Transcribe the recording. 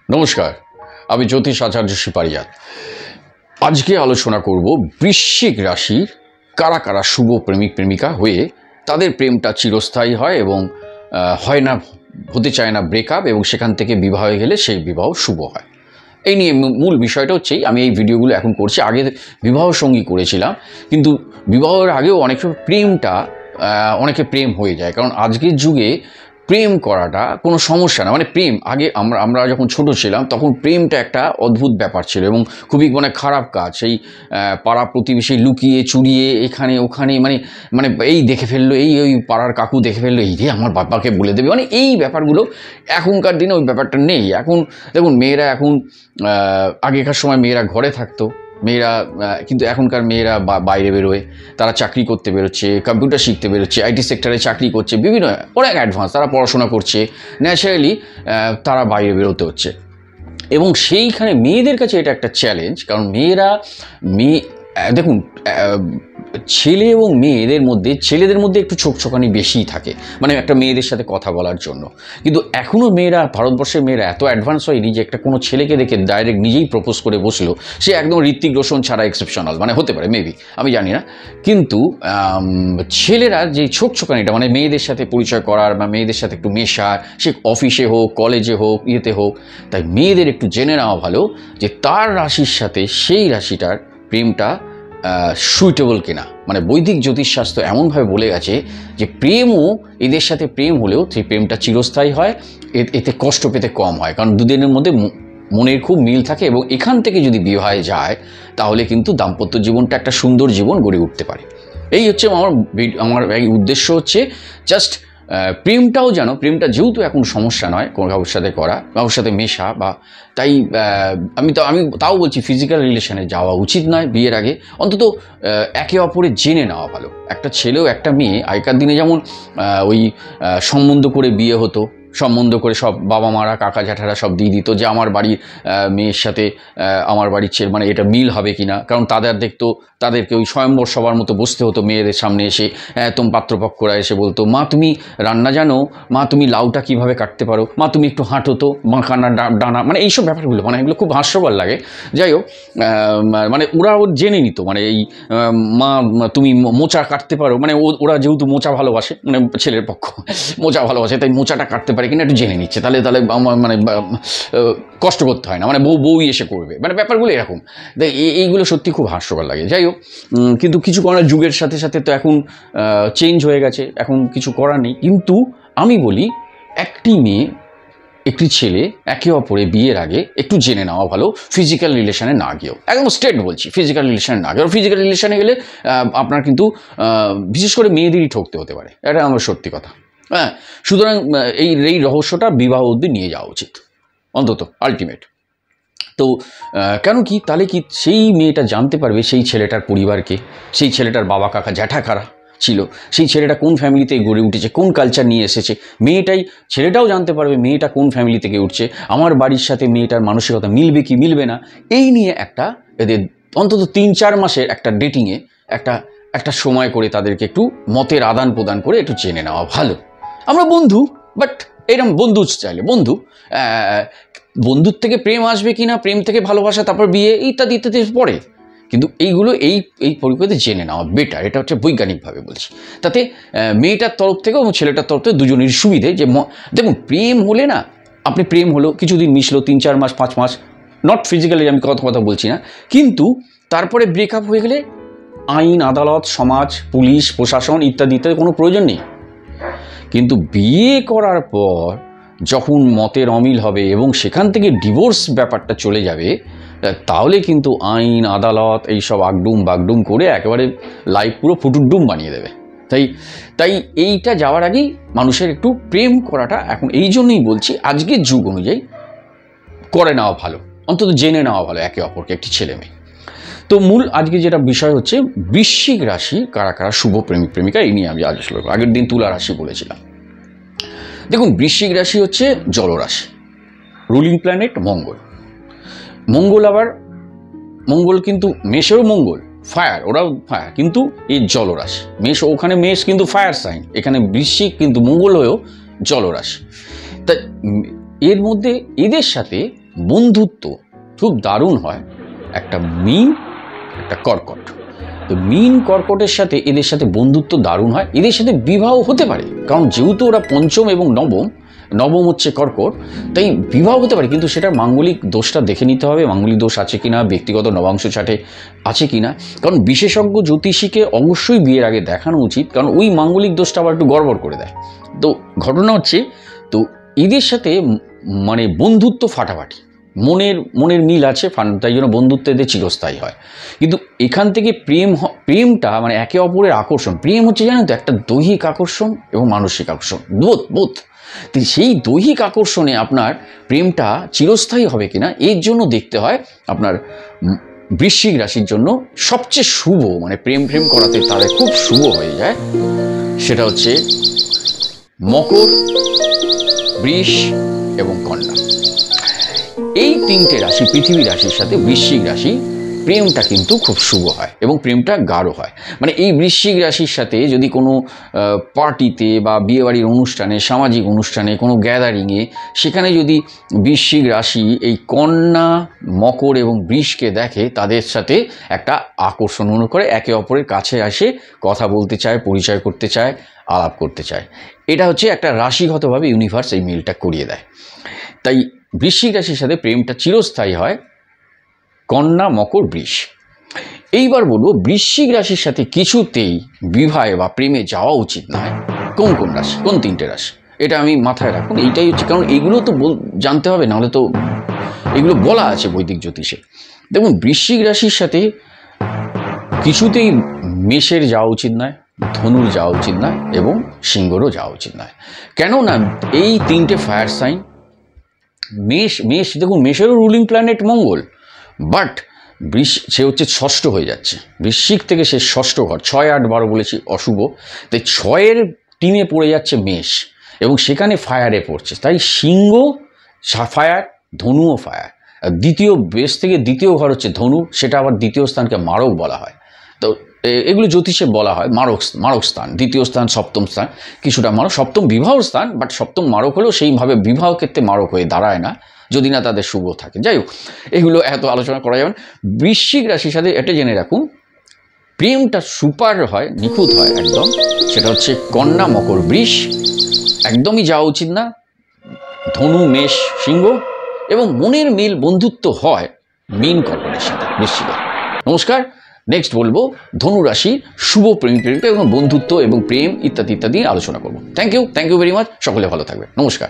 নমস্কার, আমি জ্যোতিষ আচার্য সিপারিয়াত। আজকে আলোচনা করব বৃশ্চিক রাশির কারা কারা শুভ প্রেমিক প্রেমিকা হয়ে তাদের প্রেমটা চিরস্থায়ী হয় এবং হয় না, হতে চায় না ব্রেকআপ, এবং সেখান থেকে বিবাহ হয়ে গেলে সেই বিবাহ শুভ হয়। এই নিয়ে মূল বিষয়টা হচ্ছেই আমি এই ভিডিওগুলো এখন করছি। আগে বিবাহ সঙ্গী করেছিলাম, কিন্তু বিবাহের আগেও অনেক সময় প্রেমটা অনেকে প্রেম হয়ে যায়, কারণ আজকের যুগে প্রেম করাটা কোনো সমস্যা না। মানে প্রেম আগে আমরা যখন ছোট ছিলাম তখন প্রেমটা একটা অদ্ভুত ব্যাপার ছিল এবং খুবই খারাপ কাজ। সেই পাড়া প্রতিবেশী লুকিয়ে চুরিয়ে এখানে ওখানে মানে এই দেখে ফেললো, ওই পাড়ার কাকু দেখে ফেললো, এই রে আমার বাবাকে বলে দেবে, এই ব্যাপারগুলো এখনকার দিনে ওই ব্যাপারটা নেই। এখন দেখুন, মেয়েরা এখন আগেকার সময় মেয়েরা ঘরে থাকতো, মেয়েরা কিন্তু এখনকার মেয়েরা বাইরে বেরোয়, তারা চাকরি করতে বেরোচ্ছে, কম্পিউটার শিখতে বেরোচ্ছে, আইটি সেক্টরে চাকরি করছে, বিভিন্ন অনেক অ্যাডভান্স, তারা পড়াশোনা করছে, ন্যাচারালি তারা বাইরে বেরোতে হচ্ছে। এবং সেইখানে মেয়েদের কাছে এটা একটা চ্যালেঞ্জ, কারণ দেখুন, ছেলে এবং ছেলেদের মধ্যে একটু ছোকছোকানি বেশিই থাকে, একটা মেয়েদের সাথে কথা বলার জন্য। কিন্তু এখনও ভারতবর্ষের মেয়েরা এত অ্যাডভান্স হয়নি যে একটা কোনো ছেলেকে দেখে ডাইরেক্ট নিজেই প্রপোজ করে বসলো, সে একদম ঋত্বিক রোশন ছাড়া এক্সেপশনাল, হতে পারে মেবি, আমি জানি না। কিন্তু ছেলেরা যে ছোকছোকানিটা, মেয়েদের সাথে পরিচয় করার বা মেয়েদের সাথে একটু মেশার, সে অফিসে হোক, কলেজে হোক, ইয়েতে হোক, তাই মেয়েদের একটু জেনে নেওয়া ভালো যে তার রাশির সাথে সেই রাশিটার প্রেমটা সুইটেবল কিনা। বৈদিক জ্যোতিষশাস্ত্র এমনভাবে বলে গেছে যে প্রেমও, এদের সাথে প্রেম হলেও সেই প্রেমটা চিরস্থায়ী হয়, এতে কষ্ট পেতে কম হয়, কারণ দুদিনের মধ্যে মনের খুব মিল থাকে, এবং এখান থেকে যদি বিবাহে যায় তাহলে কিন্তু দাম্পত্য জীবনটা একটা সুন্দর জীবন গড়ে উঠতে পারে। এই হচ্ছে আমার এই উদ্দেশ্য, হচ্ছে জাস্ট প্রেমটা যেহেতু এখন সমস্যা নয় কোনো কারোর সাথে করা, কারোর সাথে মেশা, বা তাই আমি তাও বলছি ফিজিক্যাল রিলেশনে যাওয়া উচিত নয় বিয়ের আগে। অন্তত একে অপরে জেনে নেওয়া ভালো। একটা ছেলেও একটা মেয়ে, আগেকার দিনে যেমন ওই সম্বন্ধ করে বিয়ে হতো, সম্বন্ধ করে সব বাবা মারা কাকা জ্যাঠারা সব দিয়ে দিত যে আমার বাড়ির মেয়ের সাথে আমার বাড়ির ছেলে, এটা মিল হবে কিনা, কারণ তাদেরকে ওই স্বয়ম্বর সবার মতো বসতে হতো মেয়েদের সামনে এসে। পাত্রপক্ষরা এসে বলতো, মা তুমি রান্না জানো, মা তুমি লাউটা কিভাবে কাটতে পারো, মা তুমি একটু হাঁটো তো, বাঁকানা ডানা, এইসব ব্যাপারগুলো এগুলো খুব হাস্যকর লাগে। যাই হোক, ওরা জেনে নিত, এই মা তুমি মোচা কাটতে পারো, ওরা যেহেতু মোচা ভালোবাসে, ছেলের পক্ষ মোচা ভালোবাসে, তাই মোচাটা কাটতে পারে কিনা একটু জেনে নিচ্ছে, তাহলে কষ্ট করতে হয় না, বউ এসে করবে, ব্যাপারগুলো এরকম। এইগুলো সত্যি খুব হাস্যকর লাগে। যাই হোক, কিন্তু কিছু করার, যুগের সাথে সাথে তো এখন চেঞ্জ হয়ে গেছে, এখন কিছু করার নেই। কিন্তু আমি বলি, একটি মেয়ে একটি ছেলে একে অপরে বিয়ের আগে একটু জেনে নেওয়া ভালো, ফিজিক্যাল রিলেশনে না গিয়েও। একদম স্ট্রেট বলছি, ফিজিক্যাল রিলেশনে না গিয়েও। ফিজিক্যাল রিলেশনে গেলে আপনার কিন্তু বিশেষ করে মেয়েদেরই ঠকতে হতে পারে, এটা আমার সত্যি কথা। হ্যাঁ, সুতরাং এই রহস্যটা বিবাহ অবধি নিয়ে যাওয়া উচিত, অন্তত আলটিমেট। তো কেন কি, তাহলে কি সেই মেয়েটা জানতে পারবে সেই ছেলেটার পরিবারকে, সেই ছেলেটার বাবা কাকা জ্যাঠা কারা ছিল, সেই ছেলেটা কোন ফ্যামিলিতে গড়ে উঠেছে, কোন কালচার নিয়ে এসেছে। ছেলেটাও জানতে পারবে মেয়েটা কোন ফ্যামিলি থেকে উঠছে, আমার বাড়ির সাথে মেয়েটার মানসিকতা মিলবে কি মিলবে না। এই নিয়ে এদের অন্তত 3-4 মাসের একটা ডেটিংয়ে একটা সময় করে তাদেরকে একটু মতের আদান প্রদান করে একটু জেনে নেওয়া ভালো। আমরা বন্ধু, বাট এরকম বন্ধু চাইলে বন্ধুর থেকে প্রেম আসবে কিনা, প্রেম থেকে ভালোবাসা, তারপর বিয়ে, ইত্যাদি ইত্যাদি পরে। কিন্তু এইগুলো এই পরিপ্রেক্ষিতে জেনে নেওয়া বেটার, এটা হচ্ছে বৈজ্ঞানিকভাবে বলছি। তাতে মেয়েটার তরফ থেকে এবং ছেলেটার তরফ থেকে দুজনের সুবিধে। যে দেখুন, প্রেম হলে না, আপনি প্রেম হলো, কিছুদিন মিশলো, 3-4 মাস 5 মাস, নট ফিজিক্যালি, আমি কথা বলছি না, কিন্তু তারপরে ব্রেকআপ হয়ে গেলে আইন, আদালত, সমাজ, পুলিশ, প্রশাসন ইত্যাদি ইত্যাদি কোনো প্রয়োজন নেই। কিন্তু বিয়ে করার পর যখন মতের অমিল হবে এবং সেখান থেকে ডিভোর্স ব্যাপারটা চলে যাবে, তাহলে কিন্তু আইন, আদালত এইসব আগডুম বাগডুম করে একেবারে লাইফ পুরো ফুটুডুম বানিয়ে দেবে। তাই এইটা যাওয়ার আগেই মানুষের একটু প্রেম করাটা, এখন এই জন্যই বলছি আজকের যুগ অনুযায়ী করে নেওয়া ভালো, অন্তত জেনে নেওয়া ভালো একে অপরকে, একটি ছেলে মেয়ে। তো মূল আজকে যেটা বিষয় হচ্ছে বৃশ্চিক রাশি কারা কারা শুভ প্রেমিক প্রেমিকা, এই নিয়ে আমি আজ আগের দিন তুলা রাশি বলেছিলাম। দেখুন, বৃশ্চিক রাশি হচ্ছে জলরাশি, রুলিং প্ল্যানেট মঙ্গল কিন্তু মেষেরও মঙ্গল, ফায়ার, ওরাও ফায়ার, কিন্তু এই জলরাশি। ওখানে মেষ কিন্তু ফায়ার সাইন, এখানে বৃশ্চিক কিন্তু মঙ্গল হয়েও জলরাশি। তা এর মধ্যে এদের সাথে বন্ধুত্ব খুব দারুণ হয় একটা মীন, একটা কর্কট। তো মীন কর্কটের সাথে এদের সাথে বন্ধুত্ব দারুণ হয়, এদের সাথে বিবাহ হতে পারে, কারণ যেহেতু ওরা পঞ্চম এবং নবম, নবম হচ্ছে কর্কট, তাই বিবাহ হতে পারে। কিন্তু সেটা মাঙ্গলিক দোষটা দেখে নিতে হবে, মাঙ্গলিক দোষ আছে কিনা, ব্যক্তিগত নবাংশ চাটে আছে কিনা। কারণ বিশেষজ্ঞ জ্যোতিষীকে অবশ্যই বিয়ের আগে দেখানো উচিত, কারণ ওই মাঙ্গলিক দোষটা আবার একটু গড়বড় করে দেয়। তো ঘটনা হচ্ছে, তো এদের সাথে মানে বন্ধুত্ব ফাটাফাটি, মনের মিল আছে, তাই জন্য বন্ধুত্ব এদের চিরস্থায়ী হয়। কিন্তু এখান থেকে প্রেমটা মানে একে অপরের আকর্ষণ, প্রেম হচ্ছে জানেন তো একটা দৈহিক আকর্ষণ এবং মানসিক আকর্ষণ, বোধ। তো সেই দৈহিক আকর্ষণে আপনার প্রেমটা চিরস্থায়ী হবে কিনা, এর জন্য দেখতে হয় আপনার বৃশ্চিক রাশির জন্য সবচেয়ে শুভ, মানে প্রেম করাতে তাদের খুব শুভ হয়ে যায়, সেটা হচ্ছে মকর, বৃষ এবং কন্যা। এই তিনটে রাশি, পৃথিবী রাশির সাথে বৃশ্চিক রাশি প্রেমটা কিন্তু খুব শুভ হয় এবং প্রেমটা গাঢ় হয়। মানে এই বৃশ্চিক রাশির সাথে যদি কোনো পার্টিতে বা বিয়েবাড়ির অনুষ্ঠানে, সামাজিক অনুষ্ঠানে, কোনো গ্যাদারিংয়ে, সেখানে যদি বৃশ্চিক রাশি এই কন্যা, মকর এবং বৃষকে দেখে, তাদের সাথে একটা আকর্ষণ মনে করে, একে অপরের কাছে আসে, কথা বলতে চায়, পরিচয় করতে চায়, আলাপ করতে চায়। এটা হচ্ছে একটা রাশিগতভাবে ইউনিভার্স এই মিলটা করিয়ে দেয়। তাই বৃশ্চিক রাশির সাথে প্রেমটা চিরস্থায়ী হয় কন্যা, মকর, বৃষ। এইবার বলবো বৃশ্চিক রাশির সাথে কিছুতেই বিবাহে বা প্রেমে যাওয়া উচিত নয় কোন রাশি, কোন তিনটে রাশি, এটা আমি মাথায় রাখুন। এইটাই হচ্ছে, কারণ এগুলো তো জানতে হবে, নাহলে তো এগুলো বলা আছে বৈদিক জ্যোতিষে। দেখুন, বৃশ্চিক রাশির সাথে কিছুতেই মেষের যাওয়া উচিত নয়, ধনুর যাওয়া উচিত নয় এবং সিংহরও যাওয়া উচিত নয়। কেননা এই তিনটে ফায়ার সাইন। মেষ দেখুন, মেষেরও রুলিং প্ল্যানেট মঙ্গল, বাট সে হচ্ছে ষষ্ঠ হয়ে যাচ্ছে, বৃশ্চিক থেকে সে ষষ্ঠ ঘর, 6, 8, 12 বলেছি অশুভ, তাই 6-এর টিমে পড়ে যাচ্ছে মেষ এবং সেখানে ফায়ারে পড়ছে। তাই সিংহ ফায়ার, ধনুও ফায়ার। দ্বিতীয় বেশ থেকে দ্বিতীয় ঘর হচ্ছে ধনু, সেটা আবার দ্বিতীয় স্থানকে মারক বলা হয়। তো এগুলো জ্যোতিষে বলা হয় মারক স্থান, দ্বিতীয় স্থান, সপ্তম স্থান, কিছুটা মারক, সপ্তম বিবাহ স্থান, বাট সপ্তম মারক হলেও সেইভাবে বিবাহ ক্ষেত্রে মারক হয়ে দাঁড়ায় না, যদি না তাদের শুভ থাকে। যাই হোক, এগুলো এত আলোচনা করা যাবে না। বৃশ্চিক রাশির সাথে এটা জেনে রাখুন, প্রেমটা সুপার হয়, নিখুঁত হয় একদম, সেটা হচ্ছে কন্যা, মকর, বৃষ। একদমই যাওয়া উচিত না ধনু, মেষ, সিংহ। এবং মনের মিল, বন্ধুত্ব হয় মীন, কর্কটের সাথে, বৃশ্চিকের। নমস্কার। নেক্সট বলবো ধনু রাশির শুভ প্রেমিকা এবং বন্ধুত্ব এবং প্রেম ইত্যাদি আলোচনা করবো। Thank you very much. সকলে ভালো থাকবে। নমস্কার।